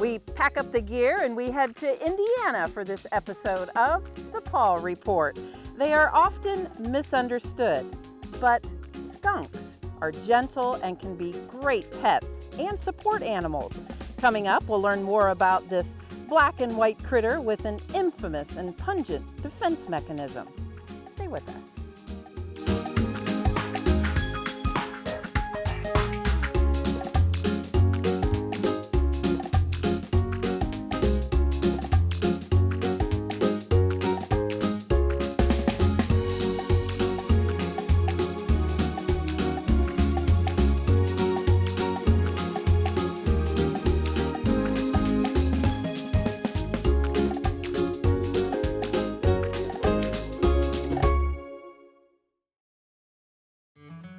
We pack up the gear and we head to Indiana for this episode of the Paw Report. They are often misunderstood, but skunks are gentle and can be great pets and support animals. Coming up, we'll learn more about this black and white critter with an infamous and pungent defense mechanism. Stay with us.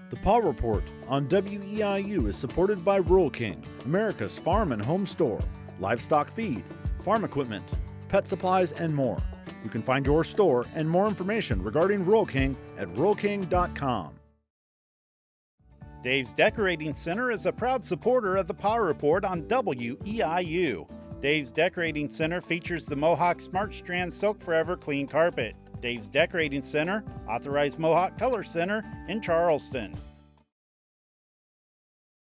The Paw Report on WEIU is supported by Rural King, America's farm and home store, livestock feed, farm equipment, pet supplies, and more. You can find your store and more information regarding Rural King at ruralking.com. Dave's Decorating Center is a proud supporter of the Paw Report on WEIU. Dave's Decorating Center features the Mohawk Smart Strand Silk Forever Clean Carpet. Dave's Decorating Center, authorized Mohawk Color Center in Charleston.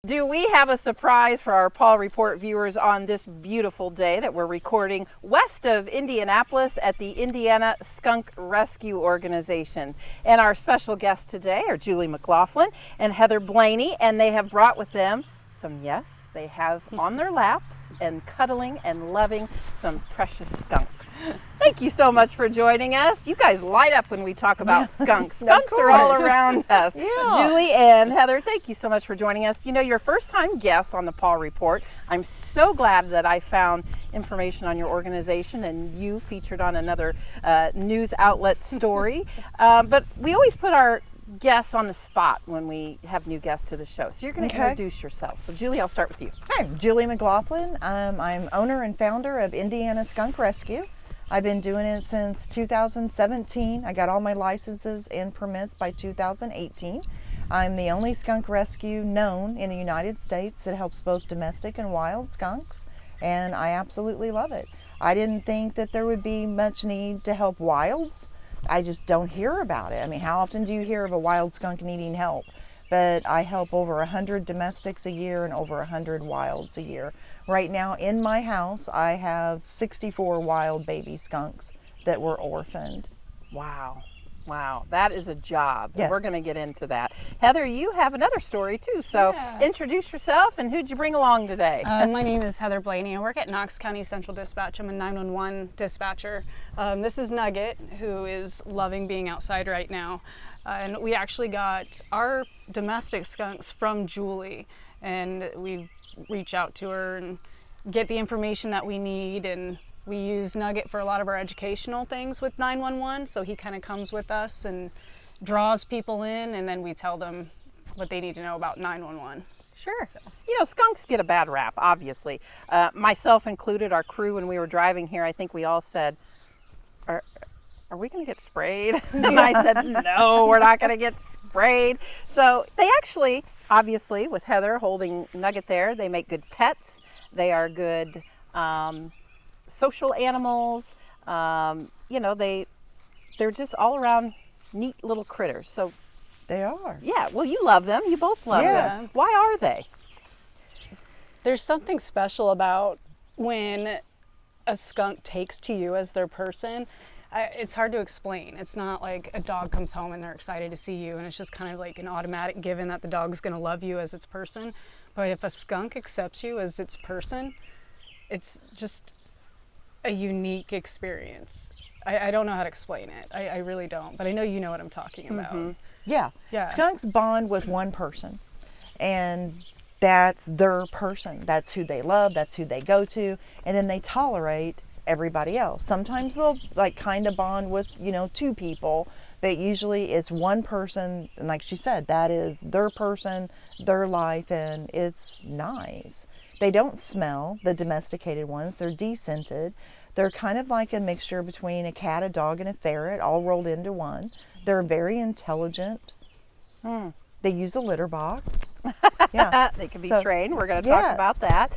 Do we have a surprise for our Paw Report viewers on this beautiful day that we're recording west of Indianapolis at the Indiana Skunk Rescue organization? And our special guests today are Julie McLaughlin and Heather Blaney, and they have brought with them some, yes, they have on their laps and cuddling and loving some precious skunks. Thank you so much for joining us. You guys light up when we talk about skunks. Skunks are all around us. Yeah. Julie and Heather, thank you so much for joining us. You know, your first time guests on the Paw Report. I'm so glad that I found information on your organization and you featured on another news outlet story. But we always put our guests on the spot when we have new guests to the show. So you're going to introduce yourself. So Julie, I'll start with you. Hi, I'm Julie McLaughlin. I'm owner and founder of Indiana Skunk Rescue. I've been doing it since 2017. I got all my licenses and permits by 2018. I'm the only skunk rescue known in the United States that helps both domestic and wild skunks, and I absolutely love it. I didn't think that there would be much need to help wilds. I just don't hear about it. I mean, how often do you hear of a wild skunk needing help? But I help over 100 domestics a year and over 100 wilds a year. Right now in my house, I have 64 wild baby skunks that were orphaned. Wow. Wow, that is a job. Yes. We're going to get into that. Heather, you have another story too, so introduce yourself and who'd you bring along today? My name is Heather Blaney. I work at Knox County Central Dispatch. I'm a 911 dispatcher. This is Nugget, who is loving being outside right now. And we actually got our domestic skunks from Julie, and we reach out to her and get the information that we need, and we use Nugget for a lot of our educational things with 911, so he kind of comes with us and draws people in, and then we tell them what they need to know about 911. Sure. So. You know, skunks get a bad rap, obviously. Myself included, our crew, when we were driving here, I think we all said, are we going to get sprayed? And I said, no, we're not going to get sprayed. So they actually, obviously, with Heather holding Nugget there, they make good pets. They are good social animals. You know, they're just all around neat little critters. So They are. Yeah, well, you love them. You both love them. Why are they? There's something special about when a skunk takes to you as their person. It's hard to explain. It's not like a dog comes home and they're excited to see you and it's just kind of like an automatic given that the dog's going to love you as its person. But if a skunk accepts you as its person, it's just a unique experience. I don't know how to explain it. I really don't, but I know you know what I'm talking about. Mm-hmm. Yeah. Skunks bond with one person, and that's their person. That's who they love, that's who they go to, and then they tolerate everybody else. Sometimes they'll like kind of bond with, two people, but usually it's one person, and like she said, that is their person, their life, and it's nice. They don't smell, the domesticated ones. They're descented. They're kind of like a mixture between a cat, a dog, and a ferret, all rolled into one. They're very intelligent. They use a litter box. Yeah. They can be So, trained. We're going to yes. talk about that.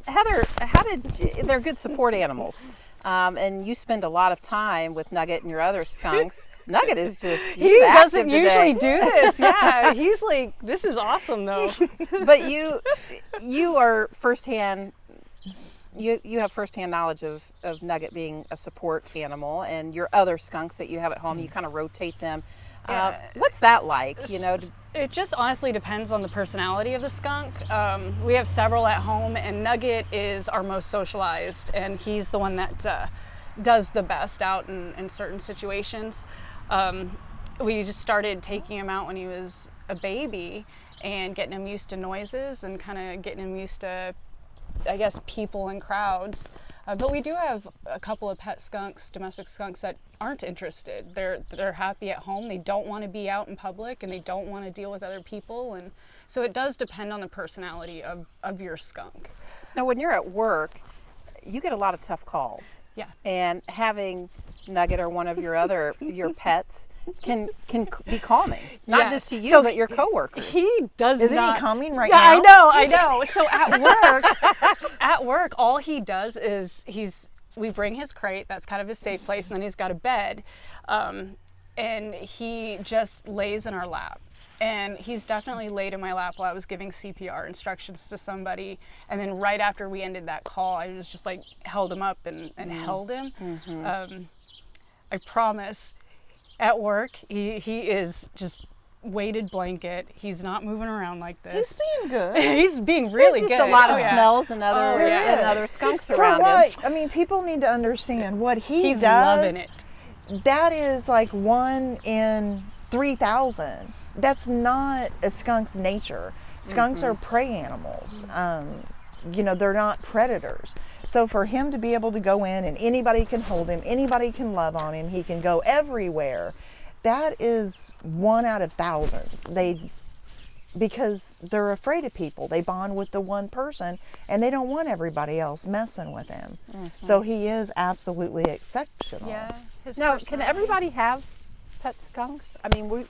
Heather, they're good support animals. And you spend a lot of time with Nugget and your other skunks. Nugget is just, He doesn't today. usually do this. Yeah, he's like, this is awesome though. But you are firsthand, you have firsthand knowledge of Nugget being a support animal, and your other skunks that you have at home, you kind of rotate them. What's that like? You know, It just honestly depends on the personality of the skunk. We have several at home, and Nugget is our most socialized, and he's the one that does the best out in certain situations. We just started taking him out when he was a baby and getting him used to noises and kind of getting him used to, I guess, people and crowds. But we do have a couple of pet skunks, domestic skunks, that aren't interested. They're happy at home. They don't want to be out in public, and they don't want to deal with other people. And so it does depend on the personality of your skunk. now when you're at work, you get a lot of tough calls. Yeah. And having Nugget or one of your pets can be calming, not Yeah. just to you, So but your coworkers. He does Isn't not. he calming right Yeah, now? I know. So at work, all he does is we bring his crate. That's kind of his safe place, and then he's got a bed, and he just lays in our lap. And he's definitely laid in my lap while I was giving CPR instructions to somebody. And then right after we ended that call, I was just like held him up and held him. I promise, at work, he is just weighted blanket. He's not moving around like this. He's being good. He's being really There's good. just a lot of yeah. smells and other Oh, yeah. and other skunks For around him. what? I mean, people need to understand what He's does. loving it. That is like 1 in 3,000. That's not a skunk's nature. Skunks are prey animals. They're not predators. So for him to be able to go in and anybody can hold him, anybody can love on him, he can go everywhere. That is 1 out of thousands. Because they're afraid of people. They bond with the one person and they don't want everybody else messing with him. So he is absolutely exceptional. Yeah. His Now, can personality. everybody have pet skunks? I mean, we're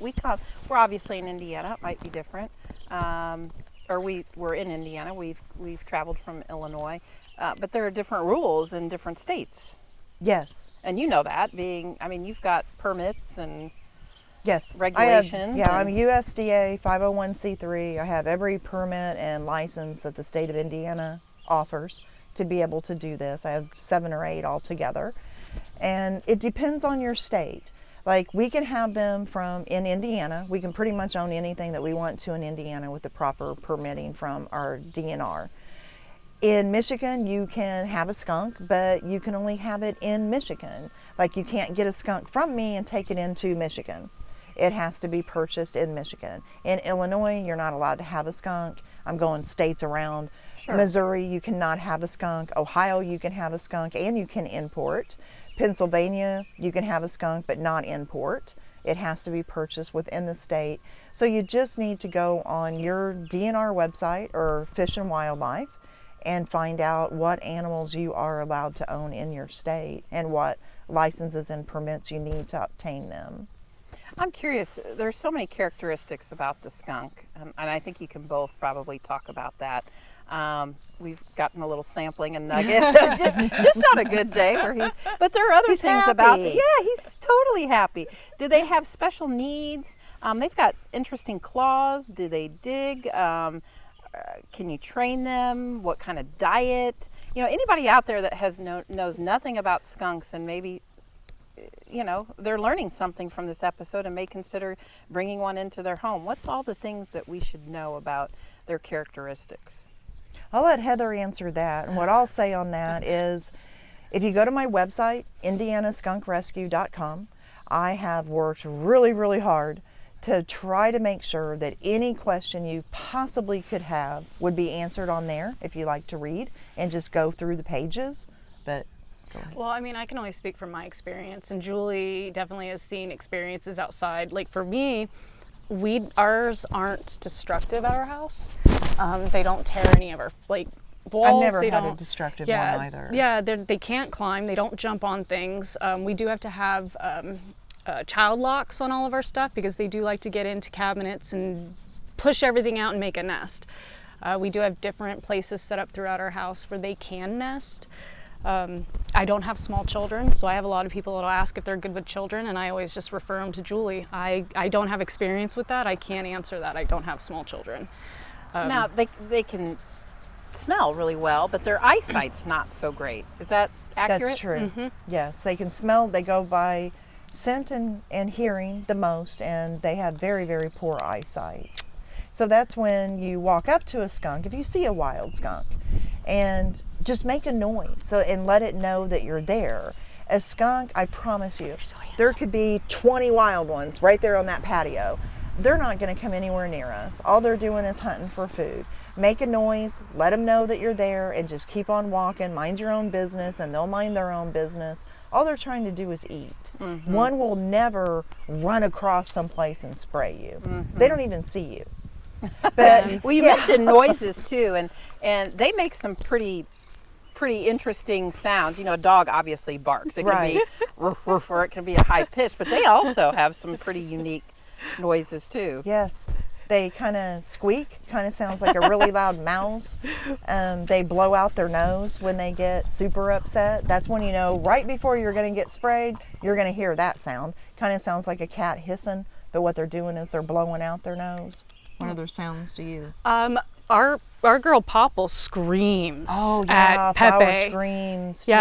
obviously in Indiana. It might be different. We're in Indiana. We've traveled from Illinois, but there are different rules in different states. Yes. And you know that, you've got permits and Yes. regulations. I'm USDA 501c3. I have every permit and license that the state of Indiana offers to be able to do this. I have 7 or 8 altogether. And it depends on your state. Like, we can have them in Indiana. We can pretty much own anything that we want to in Indiana with the proper permitting from our DNR. In Michigan, you can have a skunk, but you can only have it in Michigan. Like, you can't get a skunk from me and take it into Michigan. It has to be purchased in Michigan. In Illinois, you're not allowed to have a skunk. I'm going states around. Sure. Missouri, you cannot have a skunk. Ohio, you can have a skunk and you can import. Pennsylvania, you can have a skunk but not import. It has to be purchased within the state. So you just need to go on your DNR website or Fish and Wildlife and find out what animals you are allowed to own in your state and what licenses and permits you need to obtain them. I'm curious, there's so many characteristics about the skunk, and I think you can both probably talk about that. We've gotten a little sampling and Nugget, just on a good day but there are other He's things about, happy. yeah, he's totally happy. Do they have special needs? They've got interesting claws. Do they dig? Can you train them? What kind of diet? Anybody out there that knows nothing about skunks and maybe they're learning something from this episode and may consider bringing one into their home. What's all the things that we should know about their characteristics? I'll let Heather answer that. And what I'll say on that is, if you go to my website, indianaskunkrescue.com, I have worked really, really hard to try to make sure that any question you possibly could have would be answered on there if you like to read and just go through the pages. But Well, I can only speak from my experience, and Julie definitely has seen experiences outside. Like for me, ours aren't destructive at our house. They don't tear any of our walls. I've never They had a don't- destructive yeah, one either. Yeah, they can't climb. They don't jump on things. We do have to have child locks on all of our stuff because they do like to get into cabinets and push everything out and make a nest. We do have different places set up throughout our house where they can nest. I don't have small children, so I have a lot of people that'll ask if they're good with children, and I always just refer them to Julie. I don't have experience with that. I can't answer that. I don't have small children. Now, they can smell really well, but their eyesight's not so great. Is that accurate? That's true. Yes, they can smell. They go by scent and hearing the most, and they have very, very poor eyesight. So that's when you walk up to a skunk, if you see a wild skunk, and just make a noise and let it know that you're there. A skunk, I promise you, there could be 20 wild ones right there on that patio. They're not going to come anywhere near us. All they're doing is hunting for food. Make a noise, let them know that you're there, and just keep on walking. Mind your own business, and they'll mind their own business. All they're trying to do is eat. One will never run across someplace and spray you. They don't even see you. But well, you mentioned noises too, and they make some pretty interesting sounds. You know, a dog obviously barks. It can be roof, roof, or it can be a high pitch, but they also have some pretty unique noises too. Yes, they kind of squeak, kind of sounds like a really loud mouse. They blow out their nose when they get super upset. That's when you know right before you're going to get sprayed, you're going to hear that sound. Kind of sounds like a cat hissing, but what they're doing is they're blowing out their nose. What other sounds do you? Our girl Popple screams at Pepe. Flower screams too.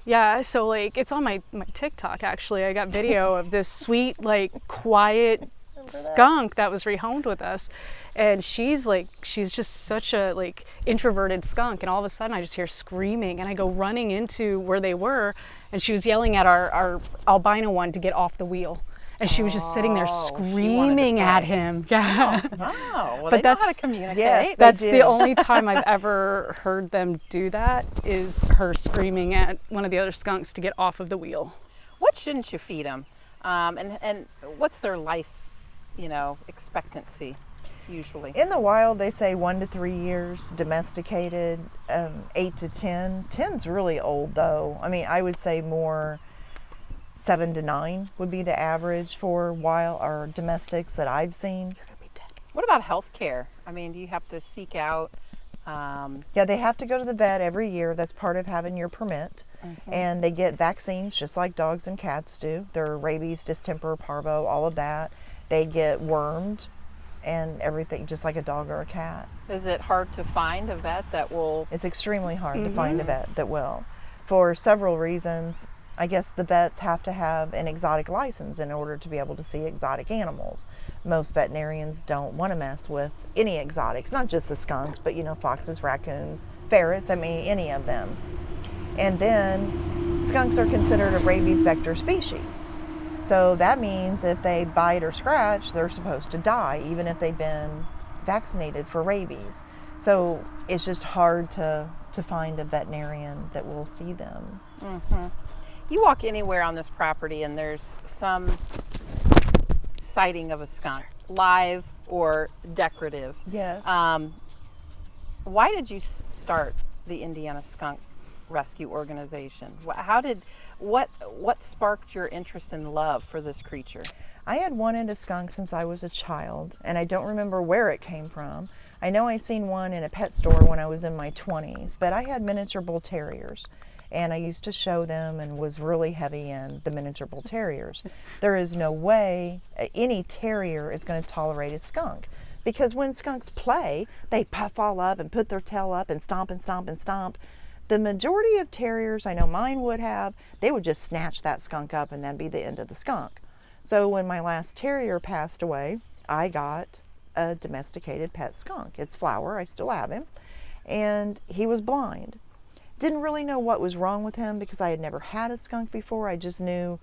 Yeah. So like it's on my TikTok actually. I got video of this sweet, like quiet skunk that was rehomed with us, and she's just such a like introverted skunk, and all of a sudden I just hear screaming, and I go running into where they were, and she was yelling at our albino one to get off the wheel. And she was just sitting there screaming at him. Yeah. Oh, wow. Well, but they know how to communicate. Yes, that's the only time I've ever heard them do that, is her screaming at one of the other skunks to get off of the wheel. What shouldn't you feed them? And what's their life, expectancy usually? In the wild, they say 1 to 3 years. Domesticated, 8 to 10. 10's really old though. I mean, I would say more 7 to 9 would be the average for wild or domestics that I've seen. What about health care? I mean, do you have to seek out? Yeah, they have to go to the vet every year. That's part of having your permit. And they get vaccines just like dogs and cats do. Their rabies, distemper, parvo, all of that. They get wormed and everything just like a dog or a cat. Is it hard to find a vet that will? It's extremely hard to find a vet that will, for several reasons. I guess the vets have to have an exotic license in order to be able to see exotic animals. Most veterinarians don't want to mess with any exotics, not just the skunks, but foxes, raccoons, ferrets, I mean any of them. And then skunks are considered a rabies vector species. So that means if they bite or scratch, they're supposed to die, even if they've been vaccinated for rabies. So it's just hard to find a veterinarian that will see them. You walk anywhere on this property and there's some sighting of a skunk, live or decorative. Yes. Why did you start the Indiana Skunk Rescue organization? What sparked your interest and love for this creature? I had wanted a skunk since I was a child, and I don't remember where it came from. I know I seen one in a pet store when I was in my 20s, but I had miniature bull terriers. And I used to show them and was really heavy in the miniature bull terriers. There is no way any terrier is going to tolerate a skunk, because when skunks play, they puff all up and put their tail up and stomp and stomp and stomp. The majority of terriers, I know mine would have, they would just snatch that skunk up and that'd be the end of the skunk. So when my last terrier passed away, I got a domesticated pet skunk. It's Flower, I still have him, and he was blind. Didn't really know what was wrong with him because I had never had a skunk before. I just knew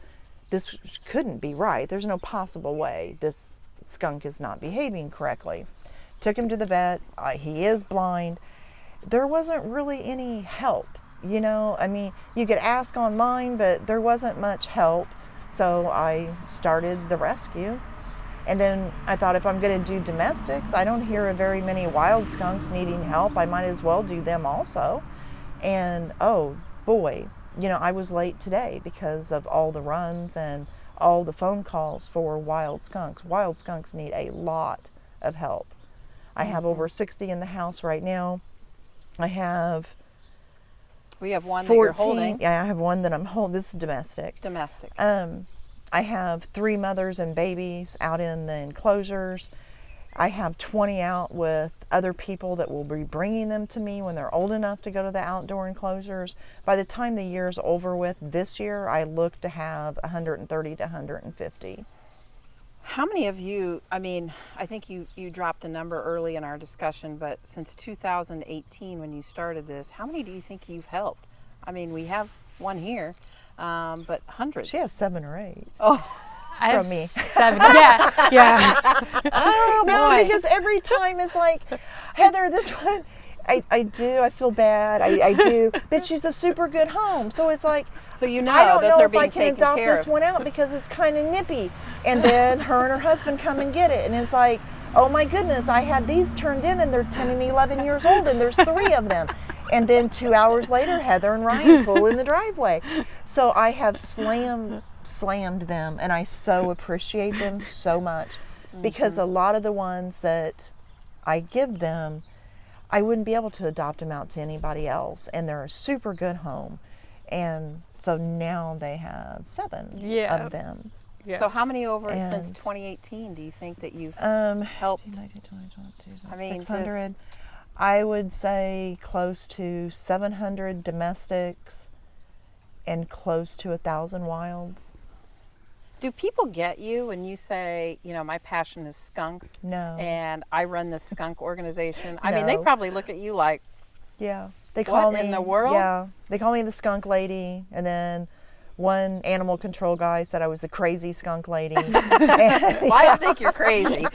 this couldn't be right. There's no possible way this skunk is not behaving correctly. Took him to the vet. He is blind. There wasn't really any help, I mean, you could ask online, but there wasn't much help. So I started the rescue. And then I thought, if I'm going to do domestics, I don't hear of very many wild skunks needing help. I might as well do them also. And oh boy, I was late today because of all the runs and all the phone calls for wild skunks. Wild skunks need a lot of help. I have over 60 in the house right now. I have We have one that you're 14. holding. Yeah, I have one that I'm holding. This is domestic. Domestic. I have 3 mothers and babies out in the enclosures. I have 20 out with other people that will be bringing them to me when they're old enough to go to the outdoor enclosures. By the time the year's over with this year, I look to have 130 to 150. How many of you, I mean, I think you dropped a number early in our discussion, but since 2018 when you started this, how many do you think you've helped? I mean, we have one here, but hundreds. She has 7 or 8. Oh, I have From me. 7. Yeah. oh No, boy. because every time it's like, Heather, this one, I feel bad, I do, but she's a super good home. So it's like, So you know I don't that know they're if I being can taken adopt care this of. one out because it's kind of nippy. And then her and her husband come and get it. And it's like, oh my goodness, I had these turned in and they're 10 and 11 years old and there's 3 of them. And then 2 hours later, Heather and Ryan pull in the driveway. So I have slammed them, and I so appreciate them so much because a lot of the ones that I give them, I wouldn't be able to adopt them out to anybody else, and they're a super good home. And so now they have 7 Yeah. of them. Yeah. So how many over since And- 2018 do you think that you've helped? 600. I would say close to 700 domestics and close to 1,000 wilds. Do people get you when you say, you know, my passion is skunks? No. And I run this skunk organization. I mean, they No. probably look at you like, Yeah. They call What me in the world? Yeah. They call me the skunk lady, and then one animal control guy said I was the crazy skunk lady. And- well, I don't think you're crazy.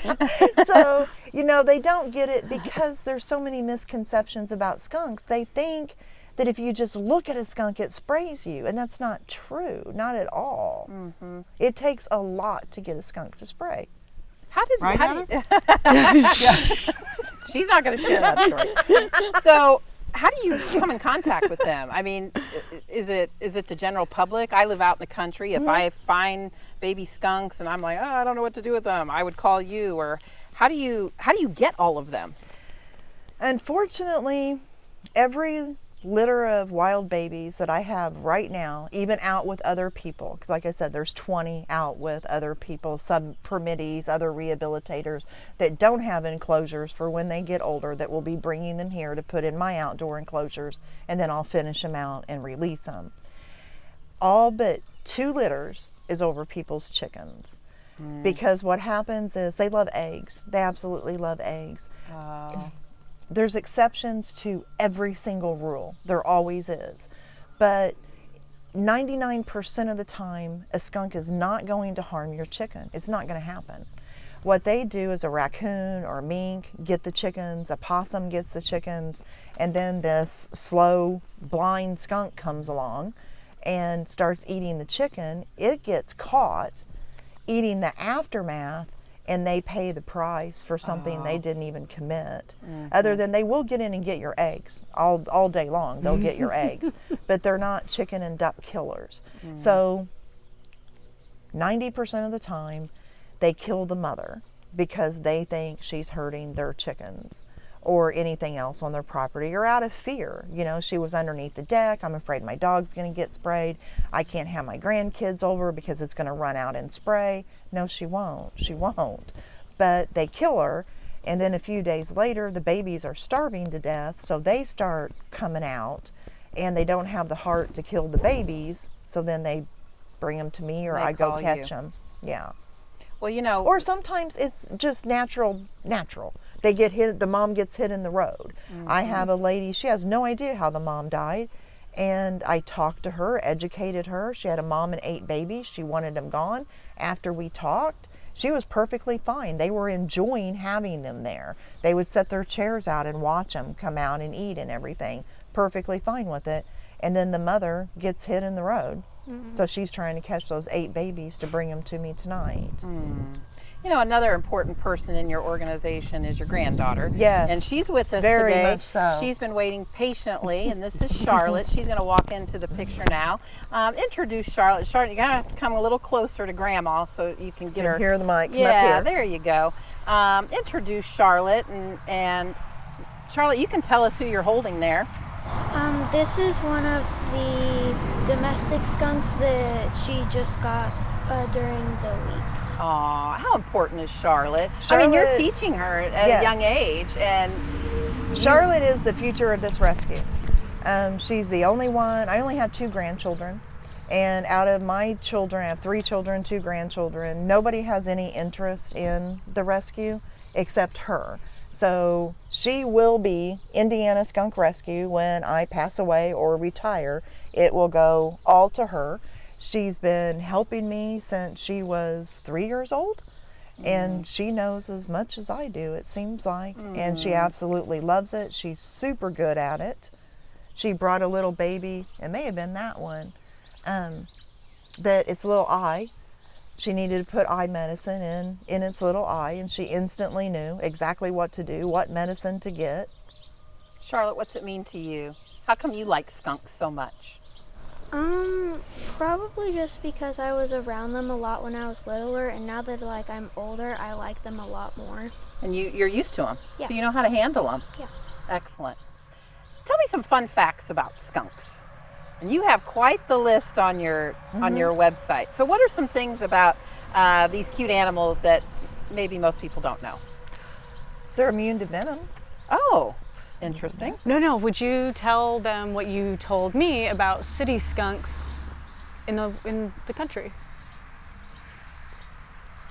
so, you know, they don't get it because there's so many misconceptions about skunks. They think that if you just look at a skunk, it sprays you, and that's not true, not at all. Mm-hmm. It takes a lot to get a skunk to spray. How did, Right, how did She's not going to share that story. So, how do you come in contact with them? I mean, is it the general public? I live out in the country. If I find baby skunks and I'm like, oh, I don't know what to do with them, I would call you. Or how do you get all of them? Unfortunately, every litter of wild babies that I have right now, even out with other people, because like I said, there's 20 out with other people, sub-permittees, other rehabilitators that don't have enclosures for when they get older, that will be bringing them here to put in my outdoor enclosures, and then I'll finish them out and release them. All but 2 litters is over people's chickens. Because what happens is they love eggs. They absolutely love eggs. There's exceptions to every single rule. There always is. But 99% of the time, a skunk is not going to harm your chicken. It's not going to happen. What they do is a raccoon or a mink get the chickens, a possum gets the chickens, and then this slow, blind skunk comes along and starts eating the chicken. It gets caught eating the aftermath, and they pay the price for something they didn't even commit. Other than they will get in and get your eggs all day long. They'll get your eggs, but they're not chicken and duck killers. So 90% of the time, they kill the mother because they think she's hurting their chickens or anything else on their property, or out of fear. You know, she was underneath the deck. I'm afraid my dog's going to get sprayed. I can't have my grandkids over because it's going to run out and spray. No, she won't. She won't. But they kill her, and then a few days later, the babies are starving to death, so they start coming out, and they don't have the heart to kill the babies, so then they bring them to me, or They I go call catch you. them. Yeah. Well, you know, Or sometimes it's just natural. They get hit, the mom gets hit in the road. I have a lady, she has no idea how the mom died. And I talked to her, educated her. She had a mom and 8 babies. She wanted them gone. After we talked, she was perfectly fine. They were enjoying having them there. They would set their chairs out and watch them come out and eat and everything. Perfectly fine with it. And then the mother gets hit in the road. So she's trying to catch those 8 babies to bring them to me tonight. you know, another important person in your organization is your granddaughter. Yes. And she's with us Very today. much so. She's been waiting patiently, and this is Charlotte. She's going to walk into the picture now. Introduce Charlotte. Charlotte, you're going to have to come a little closer to Grandma so you can get her. Hear the mic. Come Yeah, up here. there you go. introduce Charlotte, and Charlotte, you can tell us who you're holding there. This is one of the domestic skunks that she just got during the week. Aw, how important is Charlotte? I mean, you're Charlotte- teaching her at Yes. a young age, and Charlotte is the future of this rescue. She's the only one. I only have 2 grandchildren, and out of my children, I have 3 children, 2 grandchildren. Nobody has any interest in the rescue except her. So she will be Indiana Skunk Rescue when I pass away or retire. It will go all to her. She's been helping me since she was 3 years old. And she knows as much as I do, it seems like. And she absolutely loves it. She's super good at it. She brought a little baby, it may have been that one, that its little eye, she needed to put eye medicine in its little eye, and she instantly knew exactly what to do, what medicine to get. Charlotte, what's it mean to you? How come you like skunks so much? Probably just because I was around them a lot when I was littler, and now that I'm older, I like them a lot more. And you're used to them, Yeah. so you know how to handle them. Yeah. Excellent. Tell me some fun facts about skunks. And you have quite the list on your website. So what are some things about these cute animals that maybe most people don't know? They're immune to venom. Oh, interesting. No, would you tell them what you told me about city skunks in the country?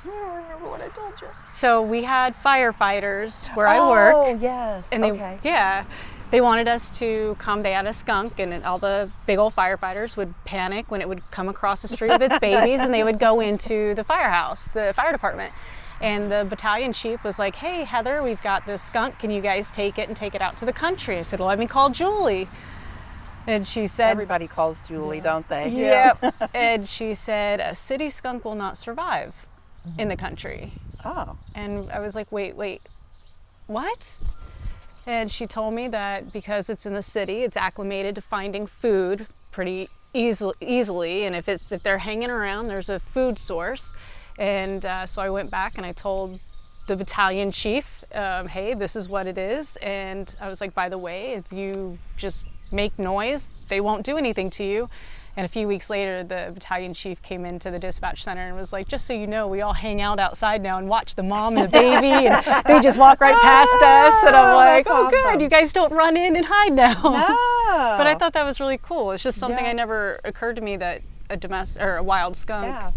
I don't remember what I told you. So we had firefighters where I work. Oh, yes. And okay. They wanted us to come. They had a skunk, and all the big old firefighters would panic when it would come across the street with its babies, and they would go into the firehouse, the fire department. And the battalion chief was like, "Hey, Heather, we've got this skunk. Can you guys take it and take it out to the country?" I said, "Well, let me call Julie." And she said, Everybody calls Julie, don't they? "Yep." And she said, "A city skunk will not survive in the country." Oh. And I was like, wait, what? And she told me that because it's in the city, it's acclimated to finding food pretty easily. And if they're hanging around, there's a food source. And so I went back and I told the battalion chief, hey, this is what it is. And I was like, by the way, if you just make noise, they won't do anything to you. And a few weeks later, the battalion chief came into the dispatch center and was like, just so you know, we all hang out outside now and watch the mom and the baby, and they just walk right past us. And I'm like, that's oh, awesome. good, you guys don't run in and hide now. No. But I thought that was really cool. It's just something Yeah. I never occurred to me that a domestic or a wild skunk. Yeah,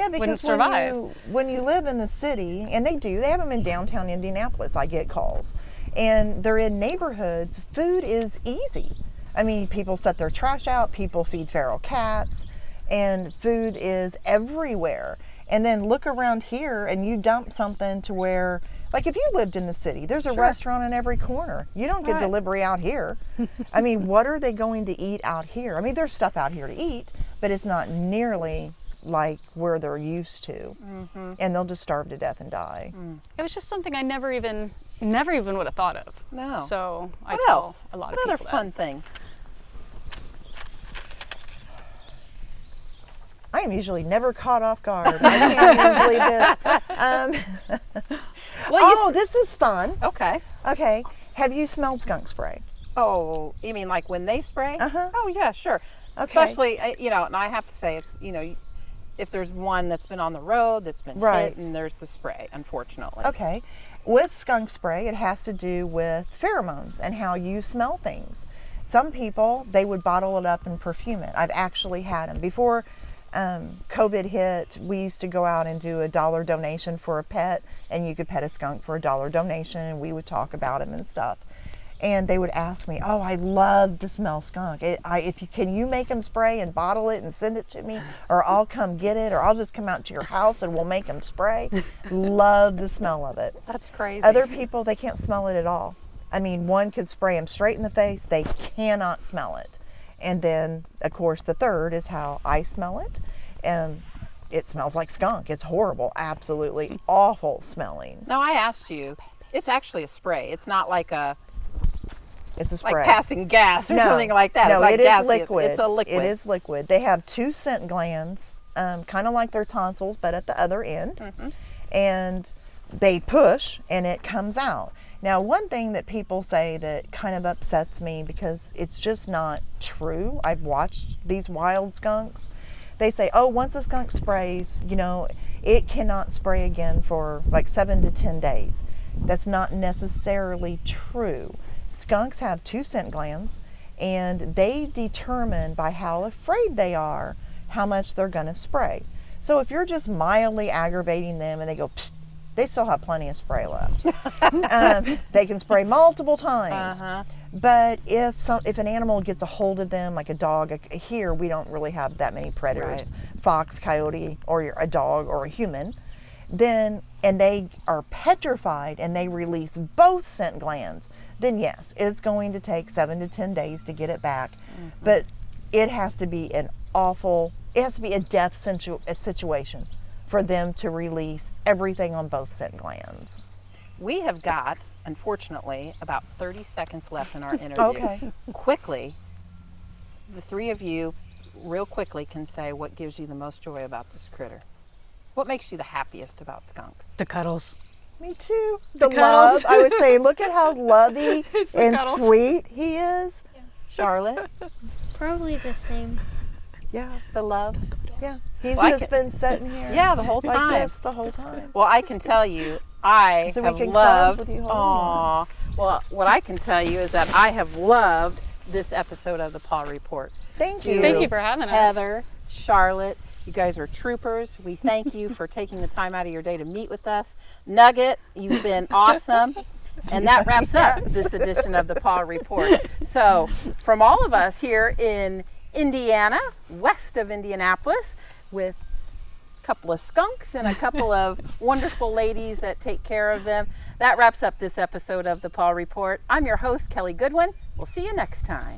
wouldn't because survive. when you live in the city, and they have them in downtown Indianapolis, I get calls, and they're in neighborhoods, food is easy. I mean, people set their trash out, people feed feral cats, and food is everywhere. And then look around here and you dump something to where, like if you lived in the city, there's a restaurant in every corner. You don't get Right. delivery out here. I mean, what are they going to eat out here? I mean, there's stuff out here to eat, but it's not nearly like where they're used to. And they'll just starve to death and die. It was just something I never even would have thought of. No. So I What tell else? a lot of What other people fun things? I am usually never caught off guard. I can't even believe this. Well, This is fun. okay. Okay. Have you smelled skunk spray? Oh, you mean like when they spray? Uh-huh. Oh, yeah, sure. Okay. Especially, and I have to say, it's, if there's one that's been on the road, that's been Right. hit, and there's the spray, unfortunately. Okay. With skunk spray, it has to do with pheromones and how you smell things. Some people, they would bottle it up and perfume it. I've actually had them. Before COVID hit, we used to go out and do a $1 donation for a pet, and you could pet a skunk for a $1 donation, and we would talk about them and stuff. And they would ask me, "Oh, I love to smell skunk. Can you make them spray and bottle it and send it to me, or I'll come get it, or I'll just come out to your house and we'll make them spray." Love the smell of it. That's crazy. Other people, they can't smell it at all. I mean, one could spray them straight in the face. They cannot smell it. And then, of course, the third is how I smell it. And it smells like skunk. It's horrible, absolutely awful smelling. Now, I asked you, it's actually a spray. It's not like It's a spray. like passing gas or something like that. No, it's like it is gaseous. liquid. It's a liquid. It is liquid. They have 2 scent glands, kind of like their tonsils, but at the other end. And they push and it comes out. Now, one thing that people say that kind of upsets me, because it's just not true. I've watched these wild skunks. They say, oh, once a skunk sprays, it cannot spray again for like 7 to 10 days. That's not necessarily true. Skunks have 2 scent glands, and they determine by how afraid they are how much they're going to spray. So if you're just mildly aggravating them and they go, psst, they still have plenty of spray left. They can spray multiple times. But if an animal gets a hold of them, like a dog, here we don't really have that many predators, fox, coyote, or a dog or a human, and they are petrified and they release both scent glands, then yes, it's going to take 7 to 10 days to get it back. But it has to be it has to be a death situation for them to release everything on both scent glands. We have got, unfortunately, about 30 seconds left in our interview. Okay. Quickly, the three of you, real quickly, can say what gives you the most joy about this critter. What makes you the happiest about skunks? The cuddles. Me too. The love. I would say, look at how lovey and cuddles. sweet he is. Charlotte? Probably the same. Yeah. The loves? Yeah. He's Well, just been sitting here. Yeah, the whole time. Like this the whole time. Well, I can tell you, I So we have can close loved. with you holding Aw. Well, what I can tell you is that I have loved this episode of the Paw Report. Thank you. Thank you for having us. Heather, Charlotte, you guys are troopers. We thank you for taking the time out of your day to meet with us. Nugget, you've been awesome. And that wraps up this edition of the Paw Report. So, from all of us here in Indiana, west of Indianapolis, with a couple of skunks and a couple of wonderful ladies that take care of them, that wraps up this episode of the Paw Report. I'm your host, Kelly Goodwin. We'll see you next time.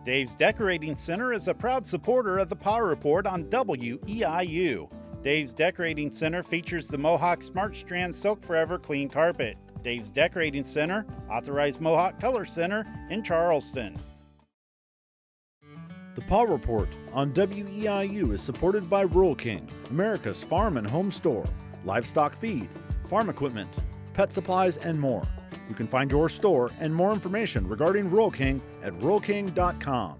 Dave's Decorating Center is a proud supporter of the Paw Report on WEIU. Dave's Decorating Center features the Mohawk Smart Strand Silk Forever Clean Carpet. Dave's Decorating Center, authorized Mohawk Color Center in Charleston. The Paw Report on WEIU is supported by Rural King, America's farm and home store, livestock feed, farm equipment, pet supplies, and more. You can find your store and more information regarding Rural King at ruralking.com.